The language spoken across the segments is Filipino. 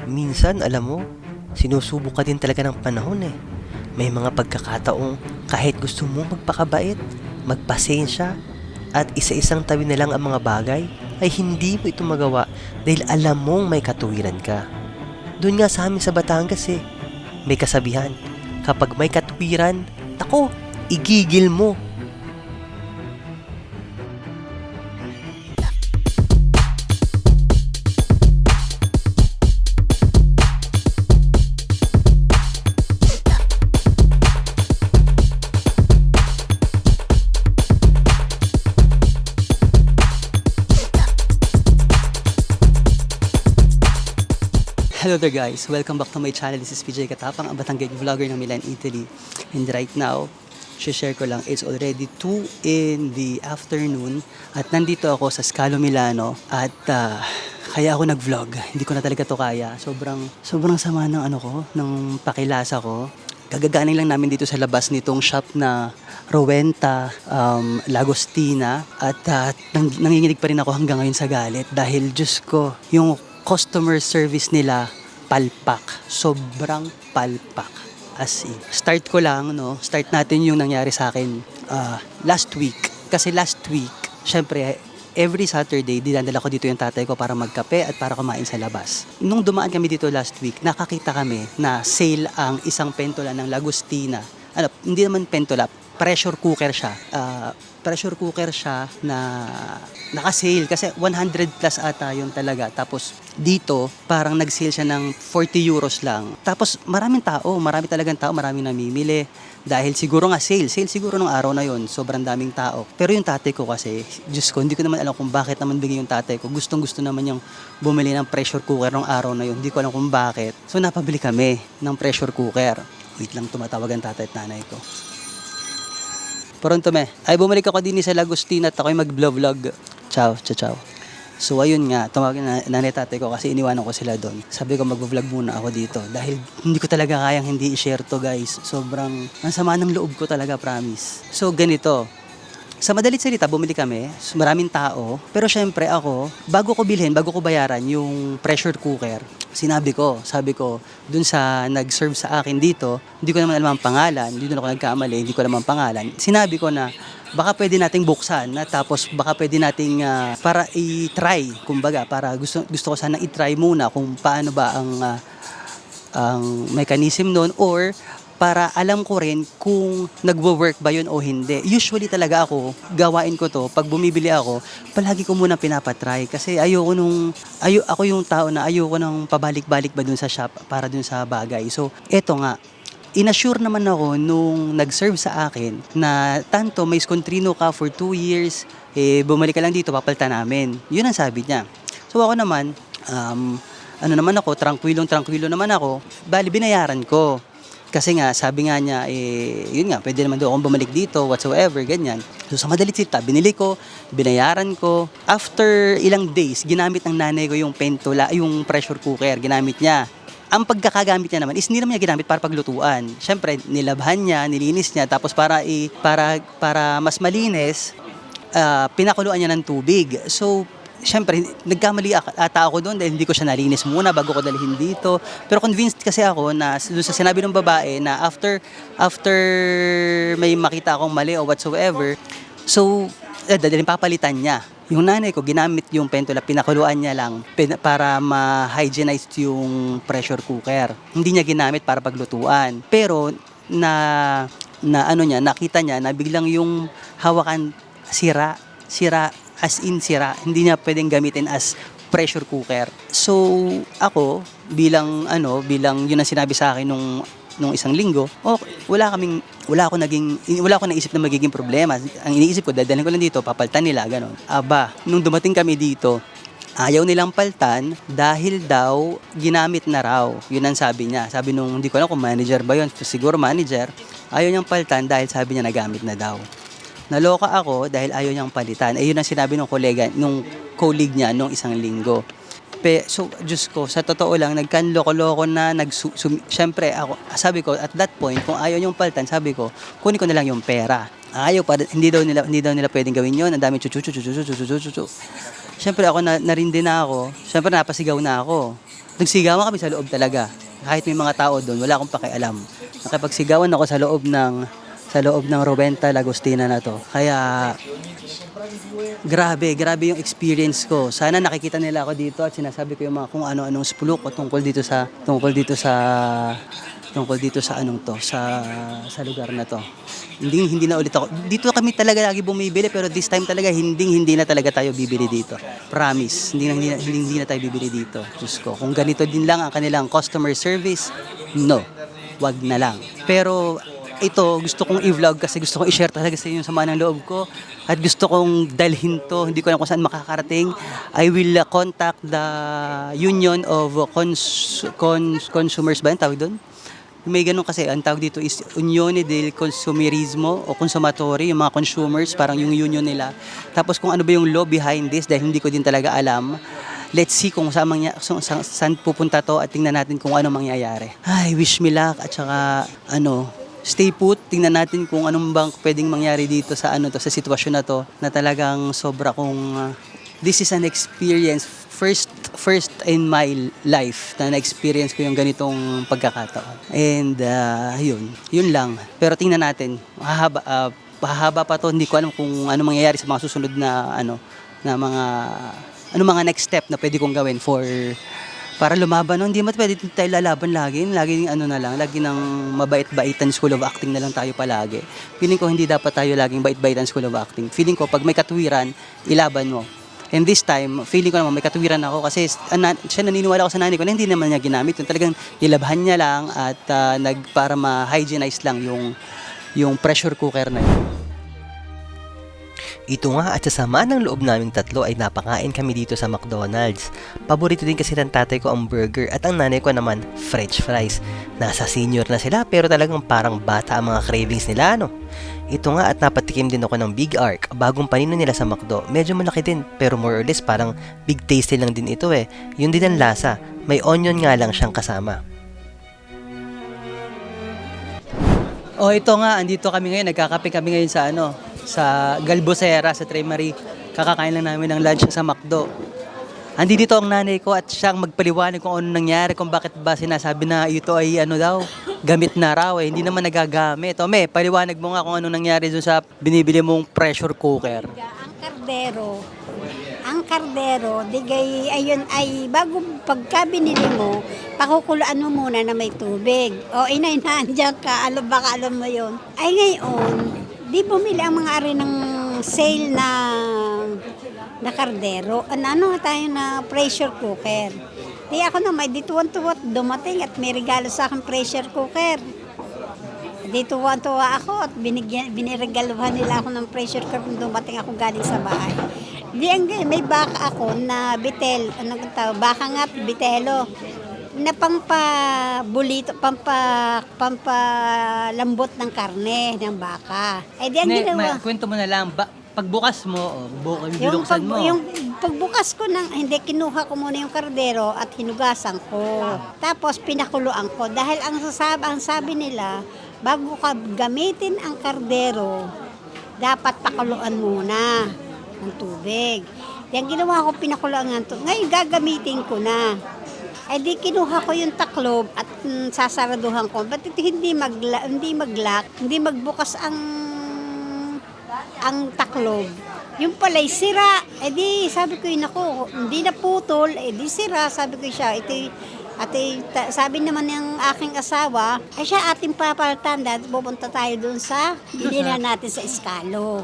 Minsan, alam mo, sinusubok ka din talaga ng panahon eh. May mga pagkakataong kahit gusto mo magpakabait, magpasensya, at isa-isang tabi na lang ang mga bagay, ay hindi mo ito magawa dahil alam mong may katuwiran ka. Doon nga sa amin sa Batangas eh, may kasabihan, kapag may katuwiran, tako, igigil mo. Hello there guys, welcome back to my channel. This is PJ Katapang, ang Batanggeg vlogger ng Milan, Italy. And right now, share ko lang, it's already 2 in the afternoon at nandito ako sa Scalo Milano at kaya ako nag-vlog. Hindi ko na talaga to kaya. Sobrang sama ng ng pakilasa ko. Gagaganing lang namin dito sa labas nitong shop na Rowenta, Lagostina at nanginginig pa rin ako hanggang ngayon sa galit dahil Diyos ko, yung customer service nila palpak. Sobrang palpak. As in. Start natin yung nangyari sa akin last week. Kasi last week, syempre, every Saturday, dinadala ko dito yung tatay ko para magkape at para kumain sa labas. Nung dumaan kami dito last week, nakakita kami na sale ang isang pentola ng Lagostina. Hindi naman pentola, pressure cooker siya. Pressure cooker siya na naka-sale kasi 100 plus ata yun talaga. Tapos dito, parang nag-sale siya ng 40 euros lang. Tapos marami talagang tao, maraming namimili. Dahil siguro nga sale siguro nung araw na yon, sobrang daming tao. Pero yung tatay ko kasi, Diyos ko, hindi ko naman alam kung bakit naman bigay yung tatay ko. Gustong-gusto naman yung bumili ng pressure cooker nung araw na yon. Hindi ko alam kung bakit. So napabili kami ng pressure cooker. Wait lang, tumatawag ang tatay at nanay ko. Pronto me. Ay, bumalik ako din sa Lagostina at ako'y mag-vlog. Ciao. So ayun nga, tumawag na nanay tatay ko kasi iniwanan ko sila doon. Sabi ko mag-vlog muna ako dito dahil hindi ko talaga kayang hindi i-share to guys. Sobrang ang sama ng loob ko talaga, promise. So ganito, sa madalit salita, bumili kami, maraming tao, pero syempre ako, bago ko bayaran yung pressure cooker, sabi ko, dun sa nag-serve sa akin dito, hindi ko naman alam ang pangalan, hindi doon ako nagkamali, hindi ko alam ang pangalan. Sinabi ko na, baka pwede nating buksan, tapos baka pwede nating, para i-try, kumbaga, para gusto ko sana i-try muna kung paano ba ang mechanism nun, or para alam ko rin kung nagwo-work ba yun o hindi. Usually talaga gawain ko to, pag bumibili ako, palagi ko muna pinapatry kasi ako yung tao na ayoko nang pabalik-balik ba dun sa shop para dun sa bagay. So, eto nga, inassure naman ako nung nag-serve sa akin na tanto may scontrino ka for 2 years, bumalik ka lang dito, papalitan namin. Yun ang sabi niya. So ako naman, tranquilo naman ako, bali binayaran ko. Kasi nga, sabi nga niya, yun nga, pwede naman daw akong bumalik dito, whatsoever, ganyan. So sa madalit sita, binili ko, binayaran ko. After ilang days, ginamit ng nanay ko yung pentola, yung pressure cooker, ginamit niya. Ang pagkakagamit niya naman is hindi naman niya ginamit para paglutuan. Siyempre, nilabhan niya, nilinis niya, tapos para mas malinis, pinakuluan niya ng tubig. So, siyempre, nagkamali ata ako doon dahil hindi ko siya nalinis muna bago ko dalhin dito. Pero convinced kasi ako na doon sa sinabi ng babae na after may makita akong mali o whatsoever, so, dadalhin papalitan niya. Yung nanay ko, ginamit yung pentola, pinakuluan niya lang para ma-hygienize yung pressure cooker. Hindi niya ginamit para paglutuan. Pero, nakita niya na biglang yung hawakan sira, as in sira, hindi niya pwedeng gamitin as pressure cooker. So, ako, bilang yun ang sinabi sa akin nung isang linggo, wala ako naisip na magiging problema. Ang iniisip ko, dadalhin ko lang dito, papalitan nila, gano'n. Aba, nung dumating kami dito, ayaw nilang paltan dahil daw ginamit na raw. Yun ang sabi niya. Sabi nung, hindi ko alam kung manager ba yun, siguro manager, ayaw niyang paltan dahil sabi niya nagamit na daw. Naloka ako dahil ayaw niyang palitan. Yun ang sinabi nung colleague niya nung isang linggo. So, Diyos ko, sa totoo lang, nagkanloko-loko na, syempre, sabi ko, at that point, kung ayaw niyong palitan, sabi ko, kunin ko na lang yung pera. Ayaw pa, hindi daw nila pwedeng gawin yun. Ang dami chuchu. Siyempre ako narindi na ako. Siyempre napasigaw na ako. Nagsigawan kami sa loob talaga. Kahit may mga tao doon, wala akong pakialam. Nakipagsigawan ako sa loob ng Rowenta Lagostina na to. Kaya grabe yung experience ko. Sana nakikita nila ako dito at sinasabi ko yung mga kung ano-anong spulok ko tungkol dito sa anong to, sa lugar na to. Hindi na ulit ako. Dito kami talaga lagi bumibili pero this time talaga hindi na talaga tayo bibili dito. Promise, hindi na tayo bibili dito. Diyos ko, kung ganito din lang ang kanilang customer service, no. Wag na lang. Pero ito, gusto kong i-vlog kasi gusto kong i-share talaga sa inyo yung sama ng loob ko at gusto kong dalhin to. Hindi ko alam kung saan makakarating. I will contact the Union of Consumers ba yung tawag doon? May ganun kasi, ang tawag dito is Unione del Consumerismo o Consumatori, yung mga consumers, parang yung union nila. Tapos kung ano ba yung law behind this, dahil hindi ko din talaga alam, let's see kung saan pupunta to at tingnan natin kung ano mangyayari. Ay, wish me luck at saka stay put, tingnan natin kung anong bang pwedeng mangyari dito sa sa sitwasyon na to na talagang sobra kong this is an experience first in my life na na-experience ko yung ganitong pagkakataon. And yun lang. Pero tingnan natin, mahaba pa to, hindi ko alam kung ano mangyayari sa mga susunod na mga next step na pwede kong gawin para lumaban. No? Hindi mo pwede tayo lalaban lagi. Lagi ng mabait-baitan School of Acting na lang tayo palagi. Feeling ko hindi dapat tayo laging bait-baitan School of Acting. Feeling ko pag may katuwiran, ilaban mo. And this time, feeling ko naman may katuwiran ako kasi siya naniniwala ko sa nanay ko na hindi naman niya ginamit. Yung talagang nilabhan niya lang at para ma-hygienize lang yung pressure cooker na yun. Ito nga at sa sama ng loob naming tatlo ay napakain kami dito sa McDonald's. Paborito din kasi ng tatay ko ang burger at ang nanay ko naman french fries. Nasa senior na sila pero talagang parang bata ang mga cravings nila Ito nga at napatikim din ako ng Big Arc, bagong panino nila sa McDo. Medyo malaki din pero more or less parang big tasty lang din ito Yun din ang lasa, may onion nga lang siyang kasama. Ito nga, andito kami ngayon, nagkakape kami ngayon sa Galbosera, sa Tre Marie. Kakakain lang namin ng lunch sa McDo. Andito ang nanay ko at siyang magpaliwanag kung ano nangyari, kung bakit ba sinasabi na ito ay gamit na raw Hindi naman nagagamit. Paliwanag mo nga kung ano nangyari doon sa binibili mong pressure cooker. Ang kardero, digay, ayun ay bago pagka binili mo, pakukuluan mo muna na may tubig. Inay, nandiyan ka, baka alam mo yun. Ay ngayon, di bumili ang mga ari ng sale na kardero. Tayo na pressure cooker. Di ako naman, di tuwan-tuwa dumating at may regalo sa akin pressure cooker. Di tuwan-tuwa ako at biniregaluhan nila ako ng pressure cooker kung dumating ako galing sa bahay. May baka ako na bitel, baka nga bitelo, na pampabulito, pampalambot ng karne ng baka. Kwento mo na lang, pagbukas mo, binuksan mo. Yung pagbukas ko kinuha ko muna yung kardero at hinugasan ko. Tapos pinakuluan ko dahil ang sabi nila, bago ka gamitin ang kardero, dapat pakuluan muna ng tubig. Yung ginawa ko, pinakuluan to. Ngayon gagamitin ko na. Di kinuha ko yung taklob at sasaraduhan ko. Ba't ito hindi magbukas ang taklob. Yung pala'y sira. Di sabi ko hindi na putol. Di sira. Sabi ko siya, sabi naman ng aking asawa, siya ating papalitan dahil pupunta tayo dun sa binila natin sa Iskalo.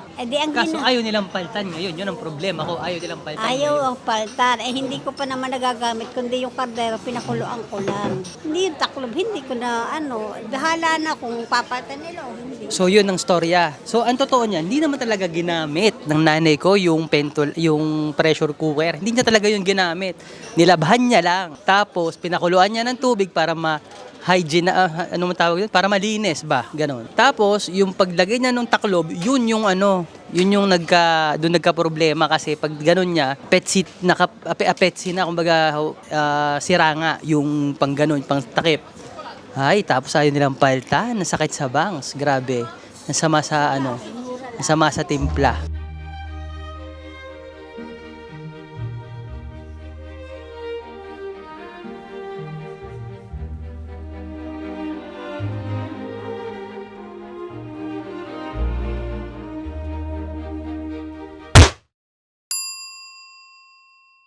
Kaso ayaw nilang palitan ngayon. Yun ang problema ko. Ayaw nilang palitan Ayaw ngayon. ang palitan. Hindi ko pa naman nagagamit, kundi yung kardero, pinakuluan ko lang. Hindi yung taklob, hindi ko na bahala na kung papalitan nila o hindi. So yun ang storya. So ang totoo niyan, hindi naman talaga ginamit ng nanay ko yung pressure cooker. Hindi niya talaga yun ginamit. Nilabhan niya lang. Tapos pinakuluan niya ng tubig para hygiene para malinis ba, ganon. Tapos yung paglagay niya ng taklob, yun yung doon nagka-problema kasi pag ganon niya, petsi na kumbaga sira nga yung pang ganon, pang takip. Tapos ayaw nilang palitan, nasakit sa bangs, grabe. Nasama sa timpla.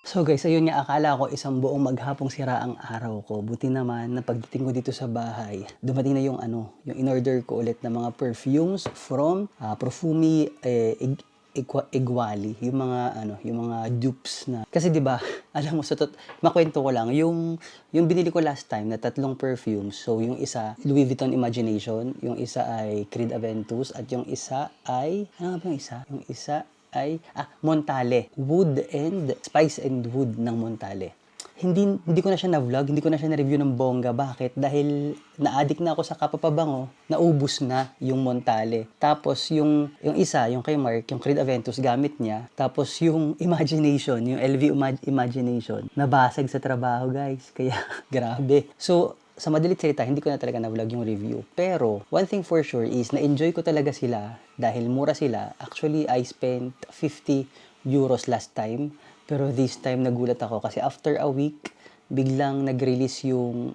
So guys, ayun nga, akala ko isang buong maghapong sira ang araw ko. Buti naman na pagdating ko dito sa bahay, dumating na yung yung in-order ko ulit na mga perfumes from Profumi Igwali, yung mga dupes na. Kasi 'di ba, alam mo makwento ko lang, yung binili ko last time na 3 perfumes. So yung isa Louis Vuitton Imagination, yung isa ay Creed Aventus at yung isa ay ano nga ba yung isa? Yung isa ay Montale, Wood and Spice and Wood ng Montale. Hindi ko na siya na-vlog, hindi ko na siya na-review ng bongga. Bakit? Dahil na-addict na ako sa kapapabango, naubos na yung Montale. Tapos yung isa, yung kay Mark, yung Creed Aventus, gamit niya. Tapos yung Imagination, yung LV Imagination, nabasag sa trabaho, guys. Kaya, grabe. So, sa madalit salita, hindi ko na talaga na-vlog yung review. Pero, one thing for sure is, na-enjoy ko talaga sila dahil mura sila. Actually, I spent 50 euros last time. Pero this time, nagulat ako kasi after a week, biglang nag-release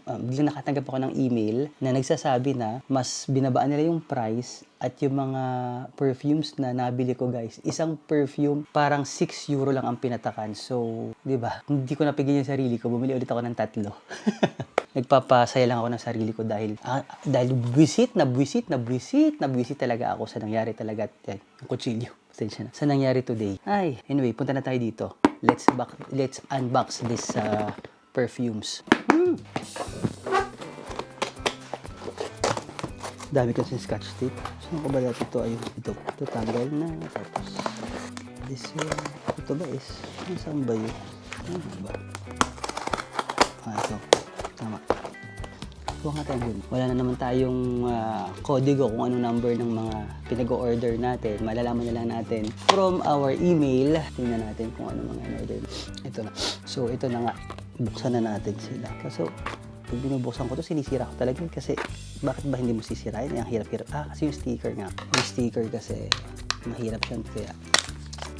biglang nakatanggap ako ng email na nagsasabi na mas binabaan nila yung price at yung mga perfumes na nabili ko, guys. Isang perfume, parang 6 euro lang ang pinatakan. So, di ba? Hindi ko napigil yung sarili ko. Bumili ulit ako ng 3. Nagpapasaya lang ako ng sarili ko dahil buwisit talaga ako sa nangyari talaga. Yung kutsilyo. Pasensya na. Sa nangyari today. Anyway, punta na tayo dito. Let's unbox this perfumes. Dami kasi scotch tape. Saan ko ba dati ito? Ayun, ito tanggal na. Tapos, this one. Ito ba is? Saan ba yun? Ano ba? Ito. Tama. Huwag nga tayo. Wala na naman tayong kodigo kung ano number ng mga pinag-order natin. Malalaman na lang natin from our email. Tingnan natin kung ano mga in-order. Ito na. So, ito na nga. Buksan na natin sila. Kaso, pag binubuksan ko to, sinisira ko talaga. Kasi, bakit ba hindi mo sisirain? Ang hirap-hirap. Kasi yung sticker nga. Yung sticker kasi, mahirap siya. Kaya,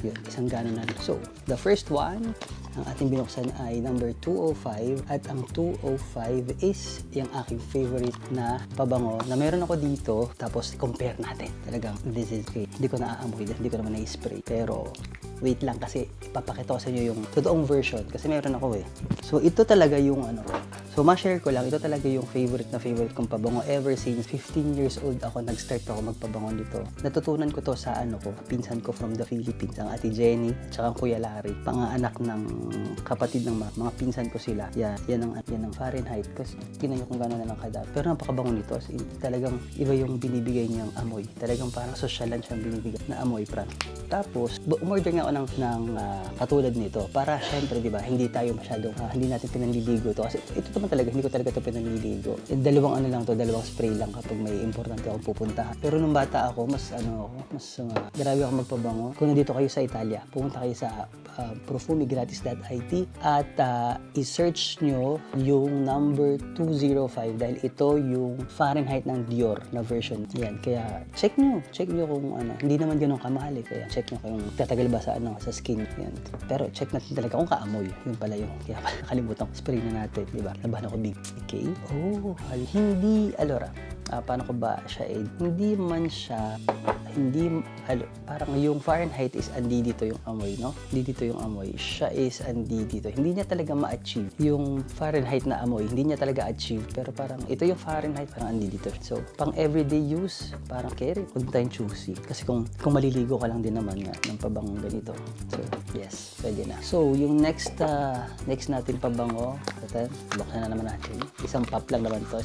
yun. Isang gano'n na. So, the first one, ang ating binuksan ay number 205 at ang 205 is yung aking favorite na pabango na meron ako dito. Tapos compare natin. Talagang this is great. Hindi ko naaamoy, hindi ko naman na-spray. Pero wait lang kasi ipapakita ko sa inyo yung totoong version kasi meron ako eh. So ito talaga yung So ma-share ko lang, ito talaga yung favorite kong pabango ever since 15 years old ako nag-start ako magpabango nito. Natutunan ko to sa pinsan ko from the Philippines, ang Ate Jenny at saka ang Kuya Larry, pang-anak ng kapatid ng mga pinsan ko sila. Yan ang Fahrenheit kasi tingnan niyo kung gano'n na lang kadami. Pero napakabango nito. So, talagang iba yung binibigay niyang amoy. Talagang parang sosyalan siyang binibigay na amoy, Tapos, umorder nga ako ng katulad nito para syempre, di ba, hindi tayo masyadong, hindi natin pinanliligo to. Kasi ito naman talaga, hindi ko talaga ito pinanliligo. Dalawang spray lang kapag may importante akong pupuntahan. Pero nung bata ako, grabe ako magpabango. Kung nandito kayo sa Italia, pumunta kayo sa profumigratis.it at i-search nyo yung number 205 dahil ito yung Fahrenheit ng Dior na version. Yan, kaya check nyo kung hindi naman ganun kamahal eh. Kaya check nyo kung tatagal ba sa skin. Yan. Pero check natin talaga kung kaamoy. Yun pala yung, kaya nakalimutan ko, spray na natin, di ba? Labahan ako big. Okay? Paano ko ba siya hindi man siya, parang yung Fahrenheit is andi dito yung amoy, no? Hindi dito yung amoy. Siya is andi dito. Hindi niya talaga ma-achieve. Yung Fahrenheit na amoy, hindi niya talaga achieve. Pero parang, ito yung Fahrenheit, parang andi dito. So, pang everyday use, parang carry. Huwag tayong choosy. Kasi kung maliligo ka lang din naman ng pabangong ganito. So, yes, pwede na. So, yung next natin pabango, buksan na naman natin. Isang pop lang naman to.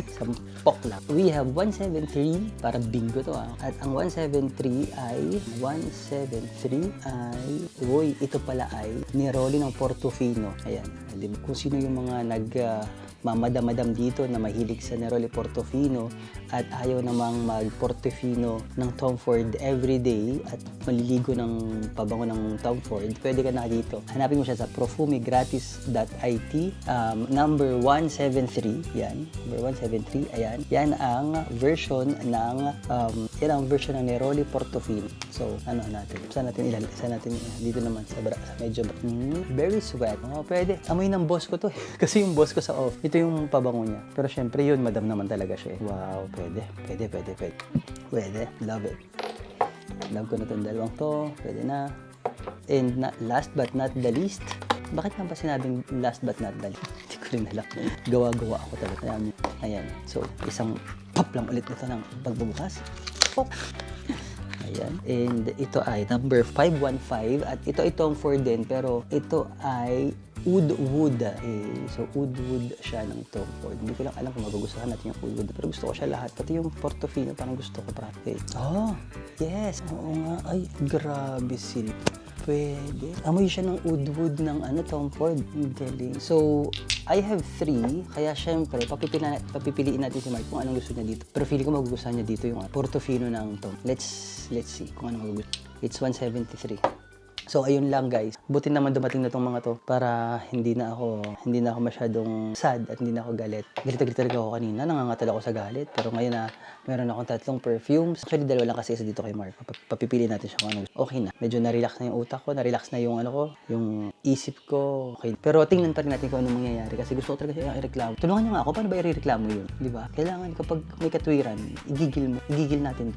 Isang pok lang. We have 173, parang bingo to At ang 173 ay, ito pala ay Neroli ng Portofino. Ayan. Kung sino yung mga mamadam dito na mahilig sa Neroli Portofino at ayaw namang mag-Portofino ng Tom Ford everyday at maliligo ng pabango ng Tom Ford, pwede ka na dito. Hanapin mo siya sa profumigratis.it, number 173. Yan, number 173. Ayan. Yan ang version ng Neroli Portofino. So, saan natin dito naman sa medyo very sweat. Pwede. Amoy ng boss ko to eh. Kasi yung boss ko sa off, ito yung pabango niya. Pero syempre yun, madam naman talaga siya. Wow, pwede. Love it. Love ko na itong dalawang to. Pwede na. And last but not the least, Bakit nga ba sinabing last but not the least? Hindi ko rin alam. Gawa-gawa ako talaga. Ayan. So, isang pop lang ulit ito ng pagbubukas. Pop! Ayan. And ito ay number 515. At itong 4 din. Pero ito ay wood. So, wood siya ng Tom Ford. Hindi ko lang alam kung magugustuhan natin yung wood. Pero gusto ko siya lahat. Pati yung Portofino parang gusto ko practice. Oh, yes. Oo nga. Ay, grabe sila. Pwede. Amoy siya ng wood ng Tom Ford. Ang galing. So, I have 3. Kaya syempre, papipiliin natin si Mark kung anong gusto niya dito. Pero feeling ko magugustuhan niya dito yung Portofino ng Tom. Let's see kung anong magugustuhan. It's 173. So, ayun lang guys. Buti naman dumating na tong mga to para hindi na ako masyadong sad at hindi na ako galit. Galit talaga ako kanina. Nangangatal ako sa galit. Pero ngayon na meron akong 3 perfumes. Actually, 2 lang kasi isa dito kay Mark. Papipili natin siya kung ano. Okay na. Medyo na-relax na yung utak ko. Na-relax na yung yung isip ko. Okay. Pero tingnan pa rin natin kung ano mangyayari. Kasi gusto ko talaga siya i-reklamo. Tulungan niyo nga ako. Paano ba i-reklamo yun? Di ba? Kailangan kapag may katwiran, igigil natin.